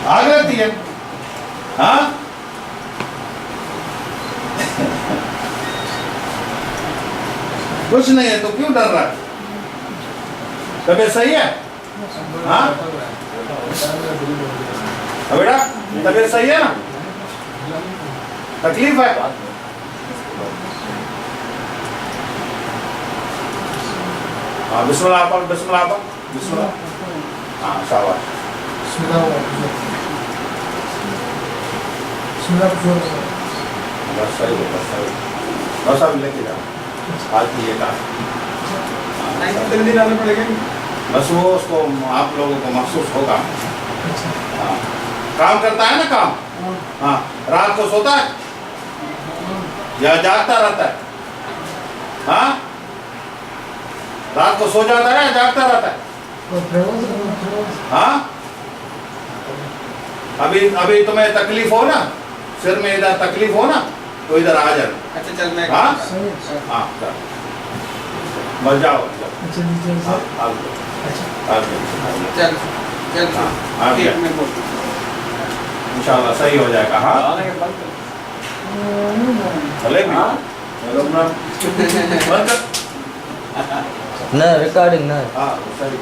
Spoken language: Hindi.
आग लगती है। हाँ कुछ नहीं है तो क्यों डर रहा है? तबीयत सही है? हाँ बेटा तबीयत सही है ना? तकलीफ है? हाँ बिस्मिल्लाह पढ़, बिस्मिल्लाह पढ़, बिस्मिल्लाह। हाँ शाबाश। बस सही है, बस सही है। बस अब लेके जाओ आज की ये काम। जल्दी लाना पड़ेगा। बस वो उसको आप लोगों को महसूस होगा। हाँ काम करता है ना काम। हाँ रात को सोता है या जागता रहता है? हाँ रात को सो जाता है या जागता रहता है? हाँ अभी तुम्हें तकलीफ हो ना, सिर में इधर तकलीफ हो ना, तो इधर आ जाए। अच्छा चल मैं। हाँ हाँ चल बस जाओ। चल इंशाल्लाह सही हो जाएगा। हाँ भले भी बंद कर। ना रिकॉर्डिंग ना। हाँ सही।